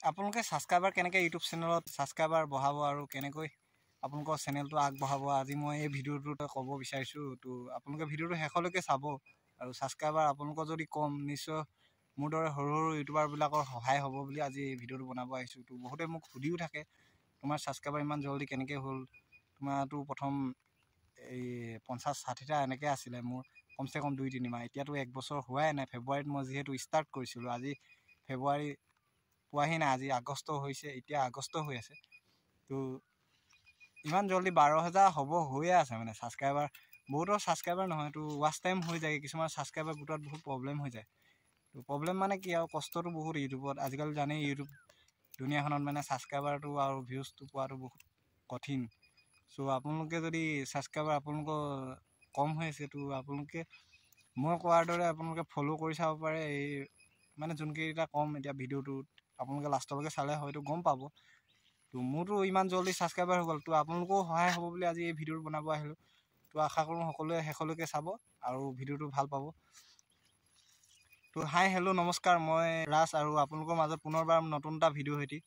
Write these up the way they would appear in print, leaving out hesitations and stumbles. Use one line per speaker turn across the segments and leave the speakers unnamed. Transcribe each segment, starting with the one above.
আপোনালোকে সাবস্ক্ৰাইবাৰ কেনেকৈ ইউটিউব চেনেলত সাবস্ক্ৰাইবাৰ বঢ়াব আৰু কেনেকৈ আপোনালোকৰ চেনেলটো আগবঢ়াব আজি মই এই ভিডিঅ'টোতে ক'ব বিচাৰিছোঁ। তো আপোনালোকে ভিডিঅ'টো শেষলৈকে চাব আৰু সাবস্ক্ৰাইবাৰ আপোনালোকৰ যদি কম নিশ্চয় মোৰ দৰে সৰু সৰু ইউটিউবাৰবিলাকৰ সহায় হ'ব বুলি আজি এই ভিডিঅ'টো বনাব আহিছোঁ। তো বহুতে মোক সুধিও থাকে তোমাৰ সাবস্ক্ৰাইবাৰ ইমান জলদি কেনেকৈ হ'ল, তোমাৰতো প্ৰথম এই 50-60টা এনেকৈ আছিলে, মোৰ কমচে কম 2-3 মাহ, এতিয়াতো 1 বছৰ হোৱাই নাই। ফেব্ৰুৱাৰীত মই যিহেতু ষ্টাৰ্ট কৰিছিলোঁ, আজি ফেব্ৰুৱাৰী পোৱাহি নাই, আজি আগষ্ট হৈছে, এতিয়া আগষ্ট হৈ আছে। তো ইমান জলদি 12,000 হ'ব হৈয়ে আছে মানে সাবস্ক্ৰাইবাৰ। বহুতৰ সাবস্ক্ৰাইবাৰ নহয়, তো ৱাচ টাইম হৈ যায়, কিছুমান সাবস্ক্ৰাইবাৰ গোটোৱাত বহুত প্ৰব্লেম হৈ যায়। তো প্ৰব্লেম মানে কি আৰু কষ্টটো বহুত ইউটিউবত, আজিকালি জানেই ইউটিউব দুনিয়াখনত মানে সাবস্ক্ৰাইবাৰটো আৰু ভিউজটো পোৱাটো বহুত কঠিন। চ' আপোনালোকে যদি সাবস্ক্ৰাইবাৰ আপোনালোকৰ কম হৈ আছে, তো আপোনালোকে মই কোৱাৰ দৰে আপোনালোকে ফ'ল' কৰি চাব পাৰে। এই মানে যোনকেইটা কম এতিয়া ভিডিঅ'টোত আপোনালোকে লাষ্টলৈকে চালে হয়তো গম পাব। তো মোৰতো ইমান জলদি সাবস্ক্ৰাইবাৰ হৈ গ'ল, তো আপোনালোকেও সহায় হ'ব বুলি আজি এই ভিডিঅ'টো বনাব আহিলোঁ। তো আশা কৰোঁ সকলোৱে শেষলৈকে চাব আৰু ভিডিঅ'টো ভাল পাব। তো হাই হেল্ল' নমস্কাৰ, মই ৰাজ আৰু আপোনালোকৰ মাজত পুনৰবাৰ নতুন এটা ভিডিঅ' সৈতে।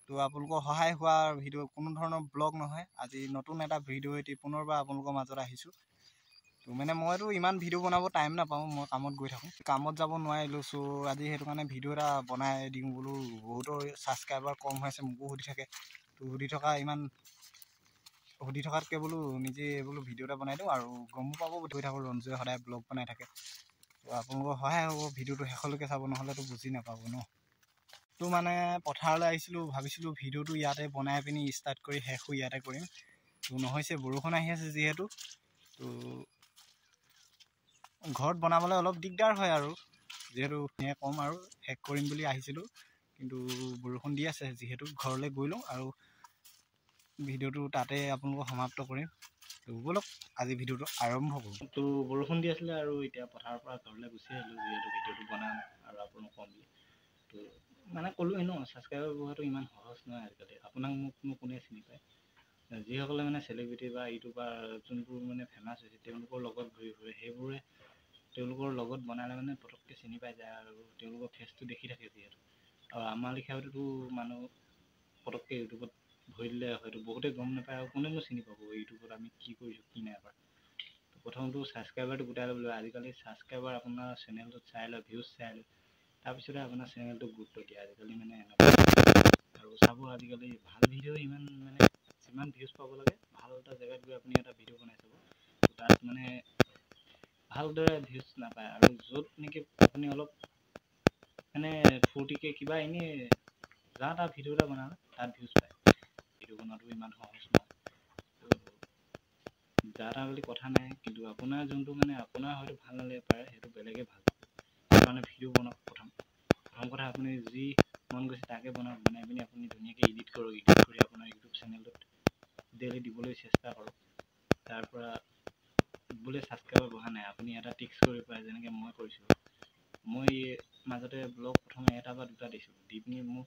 তো আপোনালোকৰ সহায় হোৱাৰ ভিডিঅ', কোনো ধৰণৰ ব্লগ নহয়, আজি নতুন এটা ভিডিঅ' সৈতে পুনৰবাৰ আপোনালোকৰ মাজত আহিছোঁ। তো মানে মইতো ইমান ভিডিঅ' বনাব টাইম নাপাওঁ, মই কামত গৈ থাকোঁ, কামত যাব নোৱাৰিলোঁ। চ' আজি সেইটো কাৰণে ভিডিঅ' এটা বনাই দিওঁ বোলো। বহুতৰ ছাবস্ক্ৰাইবাৰ কম হৈ আছে, মোকো সুধি থাকে। তো সুধি থকাতকৈ বোলো নিজে বোলো ভিডিঅ' এটা বনাই দিওঁ আৰু গমো পাব ধৰি থাকোঁ ৰঞ্জুৱে সদায় ব্লগ বনাই থাকে। তো আপোনালোকৰ সহায় হ'ব, ভিডিঅ'টো শেষলৈকে চাব, নহ'লেতো বুজি নাপাব ন। তো মানে পথাৰলৈ আহিছিলোঁ, ভাবিছিলোঁ ভিডিঅ'টো ইয়াতে বনাই পিনি ষ্টাৰ্ট কৰি শেষো ইয়াতে কৰিম। তো নহৈছে, বৰষুণ আহি আছে যিহেতু। তো ঘৰত বনাবলৈ অলপ দিগদাৰ হয় আৰু যিহেতু সেয়ে কম আৰু শেষ কৰিম বুলি আহিছিলোঁ, কিন্তু বৰষুণ দি আছে যিহেতু ঘৰলৈ গৈ লওঁ আৰু ভিডিঅ'টো তাতে আপোনালোকক সমাপ্ত কৰিম। তো ব'লক আজি ভিডিঅ'টো আৰম্ভ কৰোঁ। তো বৰষুণ দি আছিলে আৰু এতিয়া পথাৰৰ পৰা ঘৰলৈ গুচি আহিলোঁ, যিহেতু ভিডিঅ'টো বনাম আৰু আপোনালোকক কম বুলি। তো মানে ক'লোৱেই ন, ছাবস্ক্ৰাইবাৰ বঢ়োৱাটো ইমান সহজ নহয় আজিকালি। আপোনাক মোকনো কোনে চিনি পায়? যিসকলে মানে চেলিব্ৰিটি বা ইউটিউবাৰ যোনবোৰ মানে ফেমাছ হৈছে তেওঁলোকৰ লগত ঘূৰি ফুৰে, সেইবোৰে তেওঁলোকৰ লগত বনালে মানে পটককৈ চিনি পাই যায় আৰু তেওঁলোকৰ ফেচটো দেখি থাকে যিহেতু। আৰু আমাৰ লিখিয়াটোতো মানুহ পটককৈ ইউটিউবত ভৰি দিলে হয়তো বহুতে গম নাপায় আৰু কোনেনো চিনি পাব ইউটিউবত আমি কি কৰিছোঁ কি নাই কৰা। তো প্ৰথমটো ছাবস্ক্ৰাইবাৰটো গোটাই ল'ব লাগিব। আজিকালি ছাবস্ক্ৰাইবাৰ আপোনাৰ চেনেলটোত চাই লয়, ভিউজ চাই লয়, তাৰপিছতে আপোনাৰ চেনেলটোক গুৰুত্ব দিয়ে আজিকালি মানে এনেকুৱা। আৰু চাব আজিকালি ভাল ভিডিঅ' ইমান মানে যিমান ভিউজ পাব লাগে, ভাল এটা জেগাত গৈ আপুনি এটা ভিডিঅ' বনাই চাব, তাত মানে ভালদৰে ভিউজ নাপায়। আৰু য'ত নেকি আপুনি অলপ মানে ফূৰ্তিকৈ কিবা এনেই যা তা ভিডিঅ' এটা বনালে তাত ভিউজ পায়। ভিডিঅ' বনোৱাটো ইমান সহজ নহয়। তো যা তা বুলি কথা নাই, কিন্তু আপোনাৰ যোনটো মানে আপোনাৰ হয়তো ভাল নালাগিব পাৰে, সেইটো বেলেগে ভাল পাব। সেইকাৰণে ভিডিঅ' বনাওক। প্ৰথম কথা আপুনি যি মন গৈছে তাকে বনাওক, বনাই পিনি আপুনি ধুনীয়াকৈ এডিট কৰক, এডিট কৰি আপোনাৰ ইউটিউব চেনেলটোত ডেইলি দিবলৈ চেষ্টা কৰক। তাৰপৰা বোলে ছাবস্ক্ৰাইবাৰ বঢ়া নাই, আপুনি এটা টিক্স কৰিব পাৰে, যেনেকৈ মই কৰিছিলোঁ। মই মাজতে ব্লগ প্ৰথমে 1 বা 2টা দিছিলোঁ, দি পিনি মোৰ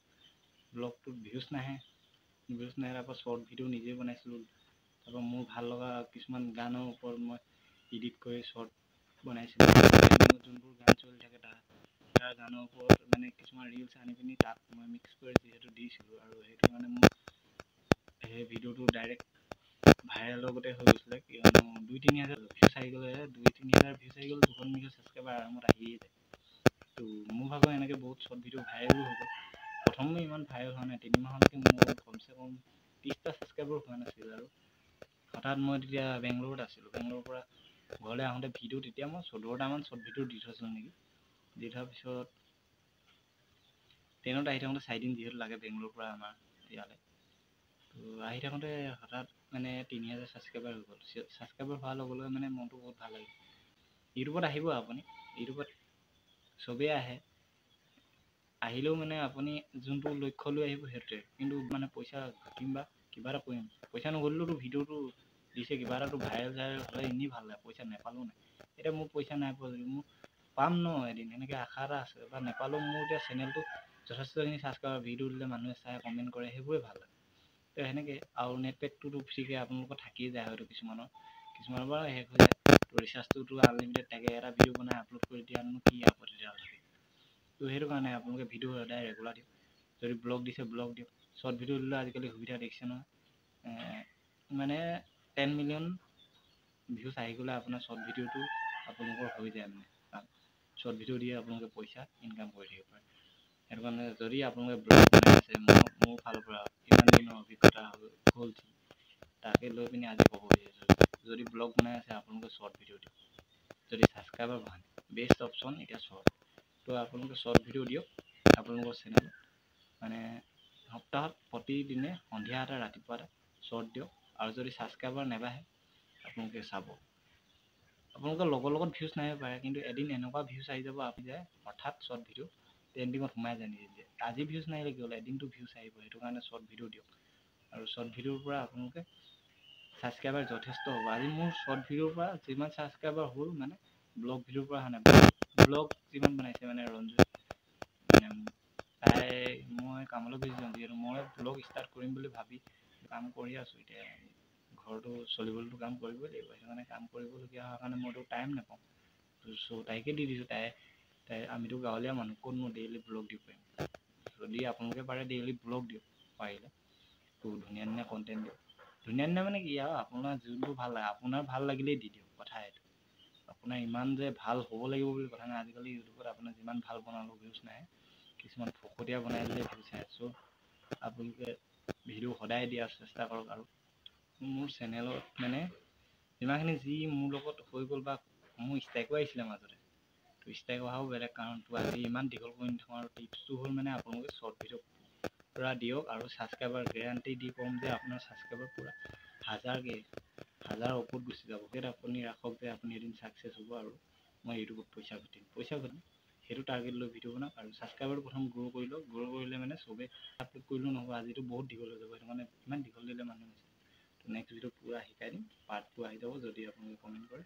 ব্লগটোত ভিউজ নাহে, তাৰপৰা শ্বৰ্ট ভিডিঅ' নিজে বনাইছিলোঁ। তাৰপৰা মোৰ ভাল লগা কিছুমান গানৰ ওপৰত মই এডিট কৰি শ্বৰ্ট বনাইছিলোঁ। যোনবোৰ গান চলি থাকে তাৰ গানৰ ওপৰত মানে কিছুমান ৰিলচ আনি পিনি তাত মই মিক্স কৰি যিহেতু দিছিলোঁ, আৰু সেইটো মানে মোৰ সেই ভিডিঅ'টো ডাইৰেক্ট ভাইৰেলৰ গোটেই হৈ গৈছিলে, কিয়নো 2-3 হাজাৰ ভিউজ আহি গ'লে 2-3 হাজাৰ ভিউজ আহি গ'লে 200 মিলিয়ন ছাবস্ক্ৰাইবাৰ আৰামত আহিয়ে যায়। তো মোৰ ভাগৰ এনেকৈ বহুত শ্বৰ্ট ভিডিঅ' ভাইৰেলো হৈ গ'ল। প্ৰথমে ইমান ভাইৰেল হোৱা নাই, 3 মাহলৈকে মোৰ কমচে কম 30টা ছাবস্ক্ৰাইবাৰ হোৱা নাছিল। আৰু হঠাৎ মই তেতিয়া বেংগলোৰত আছিলোঁ, বেংগলোৰৰ পৰা ঘৰলৈ আহোঁতে ভিডিঅ' তেতিয়া মই 14টামান শ্বৰ্ট ভিডিঅ' দি থৈছিলোঁ নেকি। দি থোৱাৰ পিছত ট্ৰেইনত আহি থাকোঁতে 4 দিন যিহেতু লাগে বেংগলোৰৰ পৰা আমাৰ ইয়ালৈ, তো আহি থাকোঁতে হঠাৎ মানে 3000 ছাবস্ক্ৰাইবাৰ হৈ গ'ল। ছাবস্ক্ৰাইবাৰ হোৱাৰ লগে লগে মানে মনটো বহুত ভাল লাগিল। ইউটিউবত আহিব আপুনি, ইউটিউবত চবেই আহে, আহিলেও মানে আপুনি যোনটো লক্ষ্য লৈ আহিব সেইটোৱে, কিন্তু মানে পইচা ঘটিম বা কিবা এটা কৰিম, পইচা নগ'লেওতো ভিডিঅ'টো দিছে, কিবা এটাতো ভাইৰেল হ'লে এনেই ভাল লাগে, পইচা নাপালেও নাই। এতিয়া মোৰ পইচা নাই পোৱা যদি মোৰ পাম ন এদিন, এনেকৈ আশা এটা আছে, বা নাপালেও মোৰ এতিয়া চেনেলটো যথেষ্টখিনি ছাবস্ক্ৰাইবাৰ, ভিডিঅ' দিলে মানুহে চাই কমেণ্ট কৰে, সেইবোৰে ভাল লাগে। তো সেনেকৈ আৰু নেট পেকটোতো ফ্ৰীকৈ আপোনালোকৰ থাকিয়ে যায়, হয়তো কিছুমানৰ পৰা শেষ হৈ যায়। তো ৰিচাৰ্জটোতো আনলিমিটেড থাকে, এটা ভিডিঅ' বনাই আপলোড কৰি দিয়ানো কি আপত্তি থাকে। তো সেইটো কাৰণে আপোনালোকে ভিডিঅ' সদায় ৰেগুলাৰ দিয়ক। যদি ব্লগ দিছে ব্লগ দিয়ক। শ্বৰ্ট ভিডিঅ' দিলে আজিকালি সুবিধা দেখিছে নহয়, মানে 10 মিলিয়ন ভিউজ আহি গ'লে আপোনাৰ শ্বৰ্ট ভিডিঅ'টো আপোনালোকৰ হৈ যায়। মানে শ্বৰ্ট ভিডিঅ' দিয়ে আপোনালোকে পইচা ইনকাম কৰি থাকিব পাৰে। সেইটো কাৰণে যদি আপোনালোকে ব্লগ বনাই আছে, মোৰ ফালৰ পৰা ইমান দিনৰ অভিজ্ঞতা হ'ল তাকে লৈ পিনি আজি ক'ব বিচাৰিছোঁ, যদি ব্লগ বনাই আছে আপোনালোকে শ্বৰ্ট ভিডিঅ' দিয়ক। যদি ছাবস্ক্ৰাইবাৰ বঢ়ায় বেষ্ট অপশ্যন এতিয়া শ্বৰ্ট। তো আপোনালোকে শ্বৰ্ট ভিডিঅ' দিয়ক আপোনালোকৰ চেনেলত, মানে সপ্তাহত প্ৰতিদিনে সন্ধিয়া এটা ৰাতিপুৱা এটা শ্বৰ্ট দিয়ক। আৰু যদি ছাবস্ক্ৰাইবাৰ নেবাঢ়ে আপোনালোকে চাব, আপোনালোকৰ লগত ভিউজ নাহিব পাৰে, কিন্তু এদিন এনেকুৱা ভিউজ আহি যাব আপুনি যে হঠাৎ শ্বৰ্ট ভিডিঅ' ট্ৰেণ্ডিঙত সোমাই যায় নিজে। আজি ভিউজ নাহিলে কি হ'ল, এদিনটো ভিউজ আহিব। সেইটো কাৰণে শ্বৰ্ট ভিডিঅ' দিয়ক। আৰু শ্বৰ্ট ভিডিঅ'ৰ পৰা আপোনালোকে ছাবস্ক্ৰাইবাৰ যথেষ্ট হ'ব। আজি মোৰ শ্বৰ্ট ভিডিঅ'ৰ পৰা যিমান ছাবস্ক্ৰাইবাৰ হ'ল, মানে ব্লগ ভিডিঅ'ৰ পৰা অহা নাই। ব্লগ যিমান বনাইছে মানে ৰঞ্জু, মানে তাই মই কামলৈ গুচি যাওঁ, যিহেতু মই ব্লগ ষ্টাৰ্ট কৰিম বুলি ভাবি কাম কৰি আছোঁ। এতিয়া ঘৰটো চলিবলৈতো কাম কৰিবই লাগিব, সেইটো কাৰণে কাম কৰিবলগীয়া হোৱাৰ কাৰণে মইতো টাইম নাপাওঁ। চ' তাইকে দি দিছোঁ। তাই আমিতো গাঁৱলীয়া মানুহ, ক'তনো ডেইলি ব্লগ দিব পাৰিম। যদি আপোনালোকে পাৰে ডেইলি ব্লগ দিয়ক, পাৰিলে তো ধুনীয়া কণ্টেণ্ট দিয়ক। ধুনীয়া মানে কি আৰু আপোনাৰ যোনটো ভাল লাগে, আপোনাৰ ভাল লাগিলেই দি দিয়ক। কথা এইটো, আপোনাৰ ইমান যে ভাল হ'ব লাগিব বুলি কথা নাই। আজিকালি ইউটিউবত আপোনাৰ যিমান ভাল বনালেও ভিউজ নাহে, কিছুমান ফকতীয়া বনাই দিলে ভিউজ আহে। চ' আপোনালোকে ভিডিঅ' সদায় দিয়াৰ চেষ্টা কৰক। আৰু মোৰ চেনেলত মানে যিমানখিনি যি মোৰ লগত হৈ গ'ল, বা মোৰ ষ্ট্ৰাইকো আহিছিলে মাজতে, তো ষ্ট্ৰাইক অহাও বেলেগ কাৰণটো আজি ইমান দীঘল কৰি নথওঁ। আৰু টিপছটো হ'ল মানে আপোনালোকে শ্বৰ্ট ভিডিঅ' পূৰা দিয়ক। আৰু ছাবস্ক্ৰাইবাৰ গেৰাণ্টি দি ক'ম যে আপোনাৰ ছাবস্ক্ৰাইবাৰ পূৰা হাজাৰ ওপৰত গুচি যাব। সেইটো আপুনি ৰাখক যে আপুনি এদিন ছাকচেছ হ'ব আৰু মই ইউটিউবত পইচা ঘটিম সেইটো টাৰ্গেট লৈ ভিডিঅ' বনাওক। আৰু ছাবস্ক্ৰাইবাৰটো প্ৰথম গ্ৰ' কৰি লওক। গ্ৰ' কৰিলে মানে চবেই আপলোড কৰিলেও নহ'ব, আজিতো বহুত দীঘল হৈ যাব। সেইটো কাৰণে ইমান দীঘল দিলে মানুহ নেক্সট ভিডিঅ' পূৰা শিকাই দিম, পাৰ্ট 2 আহি যাব যদি আপোনালোকে কমেণ্ট কৰে।